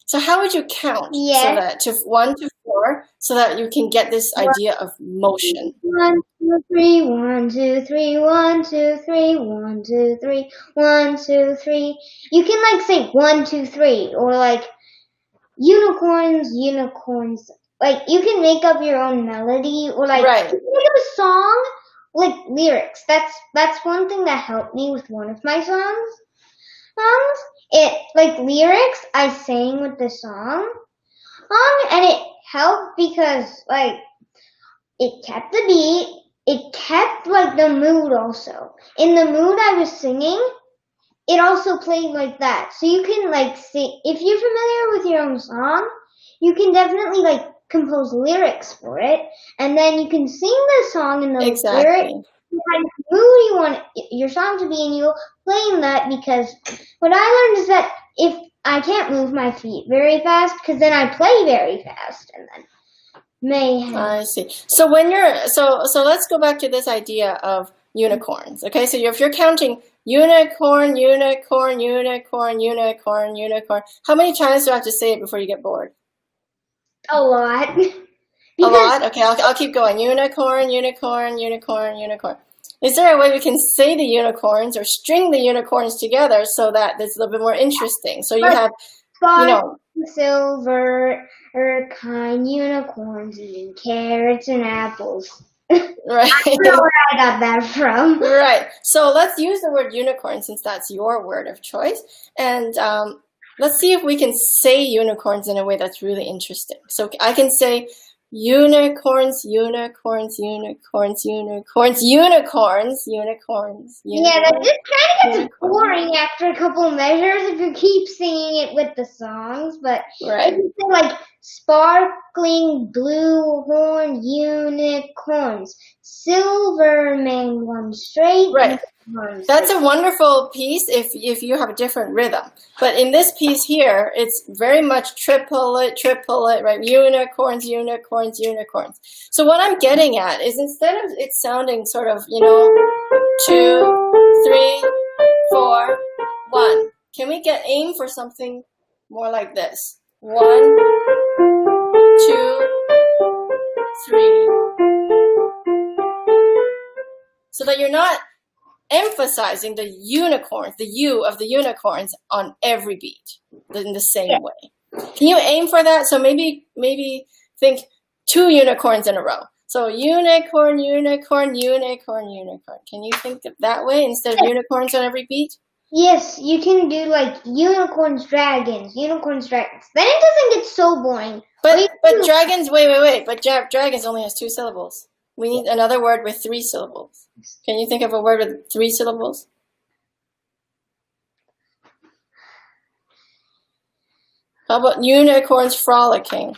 So how would you count so that to 1 to 4 so that you can get this idea of motion? 1, 2, 3, 1, 2, 3, 1, 2, 3, 1, 2, 3, 1, 2, 3. You can like say 1, 2, 3, or like unicorns. Like you can make up your own melody, or like you can make up a song, like lyrics. That's one thing that helped me with one of my songs. It like lyrics I sang with the song, and it helped because like it kept the beat, it kept like the mood also. In the mood I was singing, it also played like that. So you can like sing, if you're familiar with your own song, you can definitely like compose lyrics for it, and then you can sing the song in the lyrics, the kind of mood you want your song to be, and you'll play in that. Because what I learned is that if I can't move my feet very fast, because then I play very fast, and then mayhem. I see. So when you're so let's go back to this idea of unicorns. Okay, so if you're counting unicorn, unicorn, unicorn, unicorn, unicorn, how many times do I have to say it before you get bored? A lot. A lot? Okay, I'll keep going. Unicorn, unicorn, unicorn, unicorn. Is there a way we can say the unicorns or string the unicorns together so that it's a little bit more interesting? So you have, silver, kind unicorns eating carrots and apples. Right. I don't know where I got that from. Right. So let's use the word unicorn since that's your word of choice. And let's see if we can say unicorns in a way that's really interesting. So I can say unicorns, unicorns, unicorns, unicorns, unicorns, unicorns. Yeah, that just kind of gets boring after a couple measures if you keep singing it with the songs. But if you say like sparkling blue horn unicorns, silver mane one straight. Right. That's a wonderful piece if you have a different rhythm. But in this piece here, it's very much triplet, right? Unicorns, unicorns, unicorns. So what I'm getting at is, instead of it sounding sort of, 2, 3, 4, 1, can we aim for something more like this? 1, 2, 3. So that you're not emphasizing the unicorns, the U of the unicorns on every beat in the same way. Can you aim for that? So maybe think 2 unicorns in a row. So unicorn, unicorn, unicorn, unicorn. Can you think of that way instead of unicorns on every beat? Yes, you can do like unicorns, dragons. Then it doesn't get so boring. But dragons, wait. But dragons only has 2 syllables. We need another word with 3 syllables. Can you think of a word with 3 syllables? How about unicorns frolicking?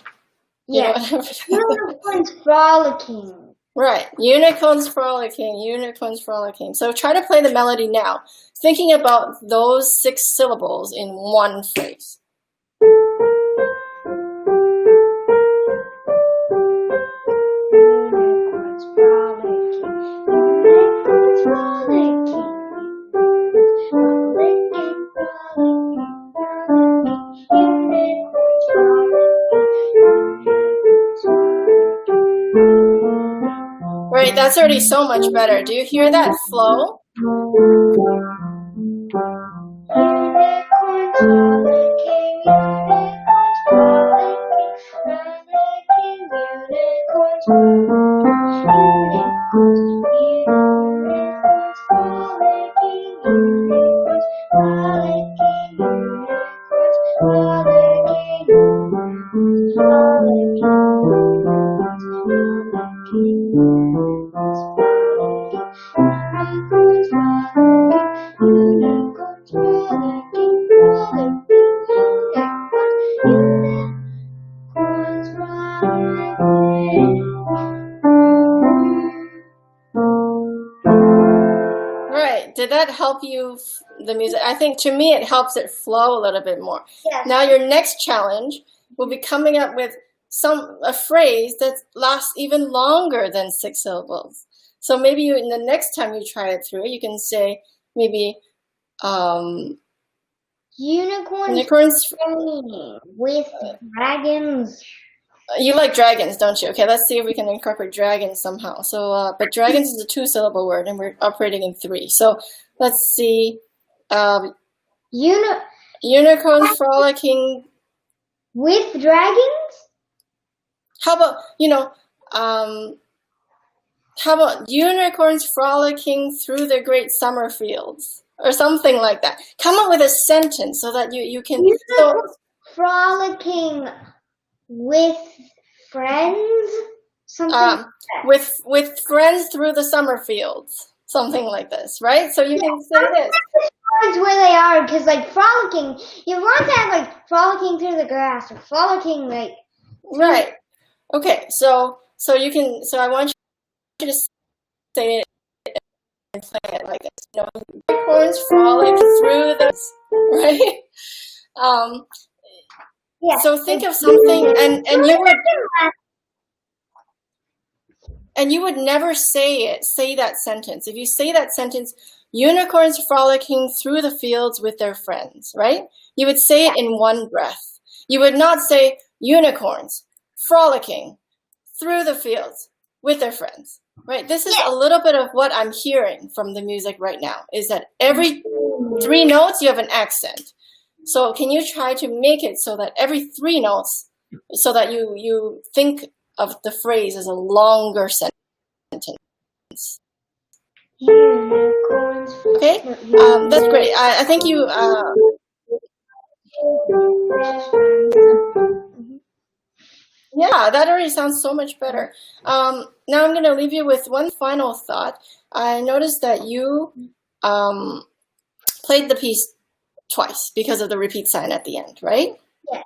Yes, unicorns frolicking. Right, unicorns frolicking. So try to play the melody now, thinking about those 6 syllables in one phrase. Unicorns frolicking, unicorns frolicking, Right, that's already so much better. Do you hear that flow? Did that help you, the music? I think to me it helps it flow a little bit more. Yes. Now your next challenge will be coming up with a phrase that lasts even longer than 6 syllables. So maybe in the next time you try it through, you can say maybe unicorns with dragons. You like dragons, don't you? Okay, let's see if we can incorporate dragons somehow. So, but dragons is a 2-syllable word, and we're operating in 3. So, let's see. Unicorns frolicking with dragons. How about unicorns frolicking through the great summer fields, or something like that? Come up with a sentence so that you can. Frolicking with friends, something like that. with friends through the summer fields, something like this, right? So you can say this. Where they are, because like frolicking, you want to have like frolicking through the grass or frolicking like. Right. Okay. So you can. So I want you to say it and play it like this. Unicorns frolic through this, right? Yeah. So think of something, and you would never say that sentence. If you say that sentence, unicorns frolicking through the fields with their friends, right? You would say it in one breath. You would not say unicorns frolicking through the fields with their friends, right? This is a little bit of what I'm hearing from the music right now, is that every 3 notes you have an accent. So can you try to make it so that every 3 notes, so that you think of the phrase as a longer sentence? Okay, that's great. I think you. Yeah, that already sounds so much better. Now I'm going to leave you with one final thought. I noticed that you played the piece twice because of the repeat sign at the end, right? Yeah.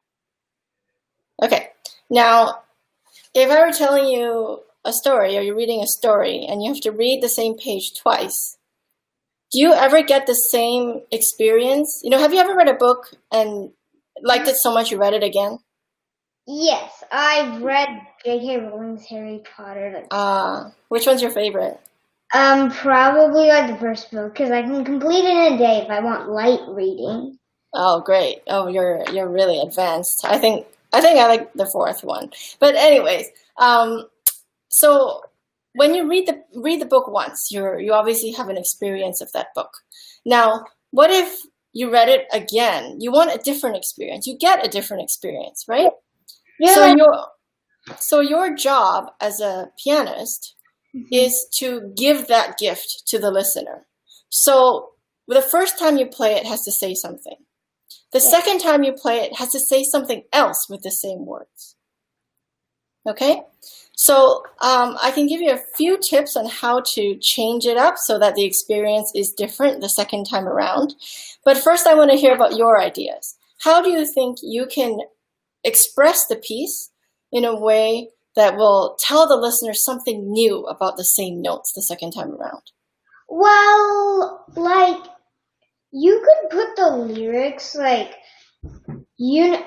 Okay. Now, if I were telling you a story, or you're reading a story, and you have to read the same page twice, do you ever get the same experience? Have you ever read a book and liked it so much you read it again? Yes, I've read J.K. Rowling's Harry Potter. Which one's your favorite? Probably like the first book, because I can complete it in a day if I want light reading. Oh, great! Oh, you're really advanced. I think I like the 4th one. But anyways, so when you read the book once, you obviously have an experience of that book. Now, what if you read it again? You want a different experience. You get a different experience, right? Yeah. So your job as a pianist is to give that gift to the listener. So the first time you play it has to say something. The second time you play it has to say something else with the same words. Okay? So I can give you a few tips on how to change it up so that the experience is different the second time around. But first I want to hear about your ideas. How do you think you can express the piece in a way that will tell the listener something new about the same notes the second time around? Well, like, you could put the lyrics, like,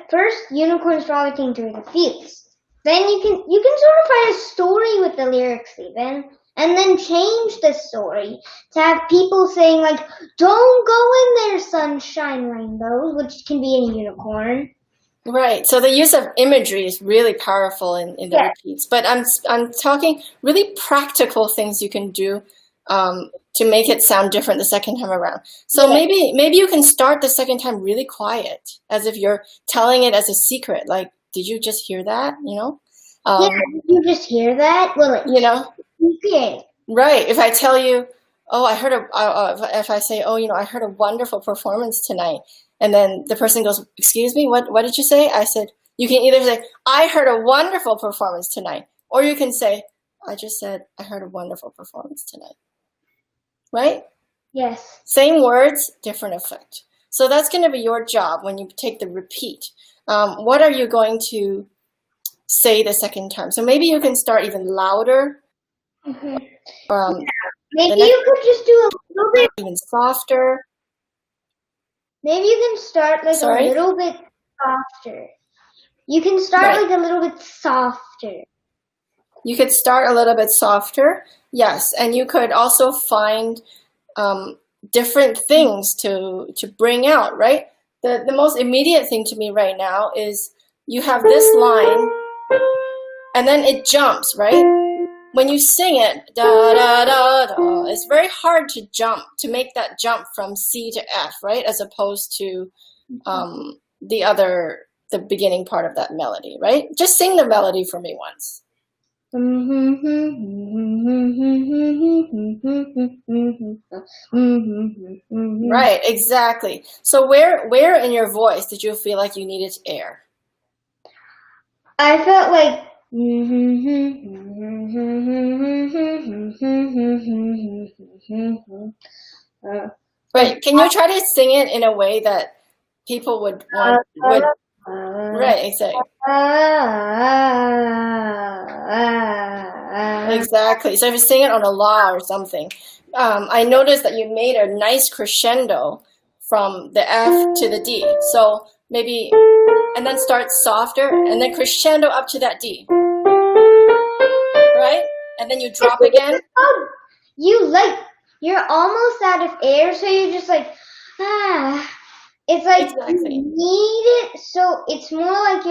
first, unicorns frolicking through the fields. Then you can sort of write a story with the lyrics even, and then change the story to have people saying, like, don't go in there, sunshine rainbows, which can be in a unicorn. Right. So the use of imagery is really powerful in the repeats. But I'm talking really practical things you can do to make it sound different the second time around. So maybe you can start the second time really quiet, as if you're telling it as a secret. Like, did you just hear that? You know? Did you just hear that? Well, like, you know? Okay. Right. If I tell you, oh, if I say, oh, I heard a wonderful performance tonight. And then the person goes, excuse me, what did you say? I said, you can either say, I heard a wonderful performance tonight. Or you can say, I just said, I heard a wonderful performance tonight. Right? Yes. Same words, different effect. So that's going to be your job when you take the repeat. What are you going to say the second time? So maybe you can start even louder. Mm-hmm. Maybe you could just do a little bit even softer. Maybe you can start like a little bit softer. You can start like a little bit softer. You could start a little bit softer, yes. And you could also find different things to bring out, right? The most immediate thing to me right now is you have this line, and then it jumps, right? When you sing it, da da da da, it's very hard to make that jump from C to F, right? As opposed to the beginning part of that melody, right? Just sing the melody for me once. Right, exactly. So where in your voice did you feel like you needed air? I felt like Right. Can you try to sing it in a way that people would right, exactly. Exactly. So if you sing it on a la or something, I noticed that you made a nice crescendo from the F to the D. So maybe, and then start softer, and then crescendo up to that D. Right? And then you drop again. You're almost out of air, so you're just like, It's like you need it, so it's more like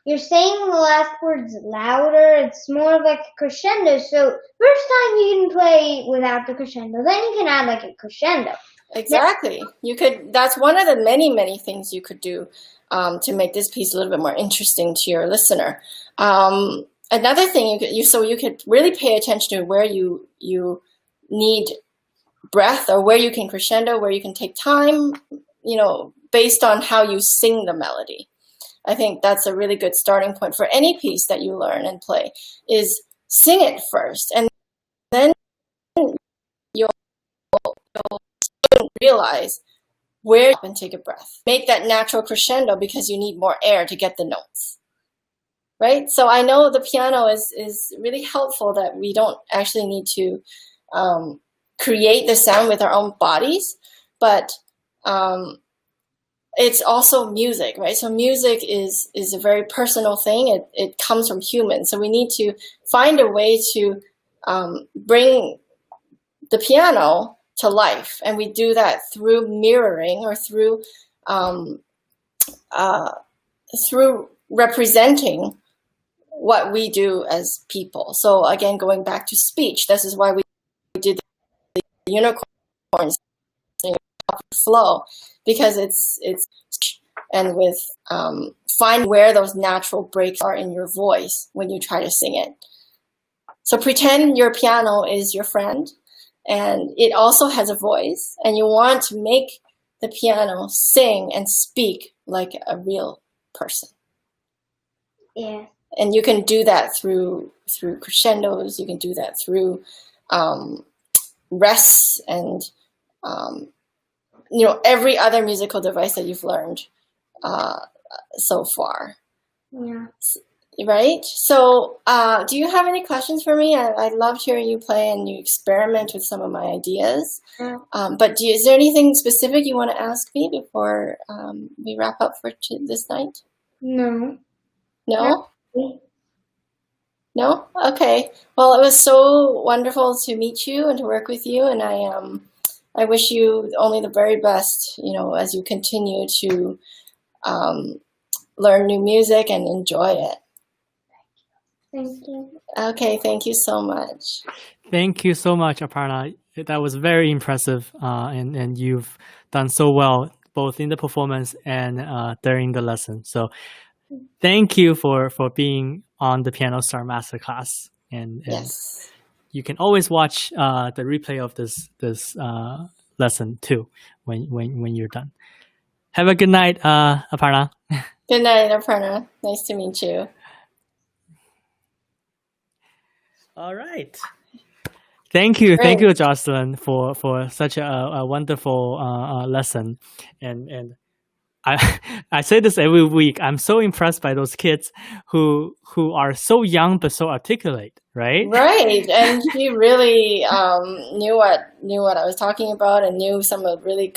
you're saying the last words louder. It's more like a crescendo. So first time you can play without the crescendo, then you can add like a crescendo. Exactly. You could. That's one of the many things you could do to make this piece a little bit more interesting to your listener. Another thing you could really pay attention to where you need breath, or where you can crescendo, where you can take time, based on how you sing the melody. I think that's a really good starting point for any piece that you learn and play, is sing it first, and then you'll realize where and take a breath. Make that natural crescendo because you need more air to get the notes. Right? So I know the piano is really helpful that we don't actually need to create the sound with our own bodies, but it's also music, right? So music is a very personal thing. It comes from humans. So we need to find a way to bring the piano to life. And we do that through mirroring, or through representing what we do as people. So again, going back to speech, this is why we did the unicorns flow, because it's and with find where those natural breaks are in your voice when you try to sing it. So pretend your piano is your friend and it also has a voice, and you want to make the piano sing and speak like a real person. Yeah. And you can do that through crescendos. You can do that through rests and every other musical device that you've learned so far. Yeah. Right? So do you have any questions for me? I loved hearing you play and you experiment with some of my ideas. Yeah. But is there anything specific you want to ask me before we wrap up for this night? No. No? No? Okay. Well, it was so wonderful to meet you and to work with you, and I wish you only the very best, as you continue to learn new music and enjoy it. Thank you. Okay, thank you so much. Thank you so much, Aparna. That was very impressive, and you've done so well both in the performance and during the lesson. So thank you for being on the Piano Star Masterclass. And Yes. you can always watch the replay of this lesson too when you're done. Have a good night, Aparna. Good night, Aparna. Nice to meet you. All right. Thank you, Jocelyn, for such a wonderful lesson. And I say this every week. I'm so impressed by those kids who are so young but so articulate, right? Right, and she really knew what I was talking about and knew some of really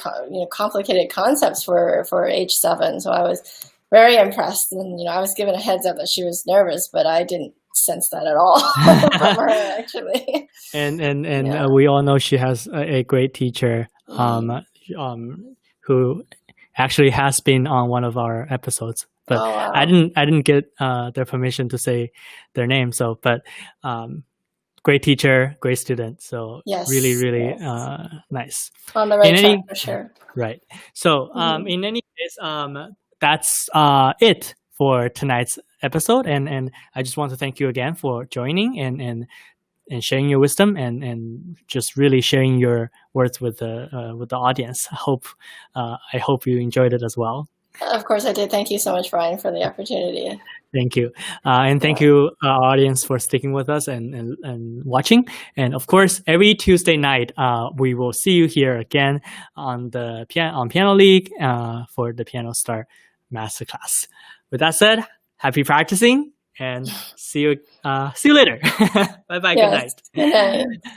complicated concepts for age 7. So I was very impressed, and I was given a heads up that she was nervous, but I didn't sense that at all from her actually. And we all know she has a great teacher who actually has been on one of our episodes, but wow. I didn't get their permission to say their name. So, but great teacher, great student. So yes, really nice. On the right track for sure. Right. So in any case, that's it for tonight's episode, and I just want to thank you again for joining and sharing your wisdom and just really sharing your words with the audience. I hope you enjoyed it as well. Of course I did. Thank you so much, Brian, for the opportunity. Thank you. And thank you, audience, for sticking with us and watching. And of course, every Tuesday night, we will see you here again on the Piano League for the Piano Star Masterclass. With that said, happy practicing and see you later. Bye-bye. Yes. Good night. Good night.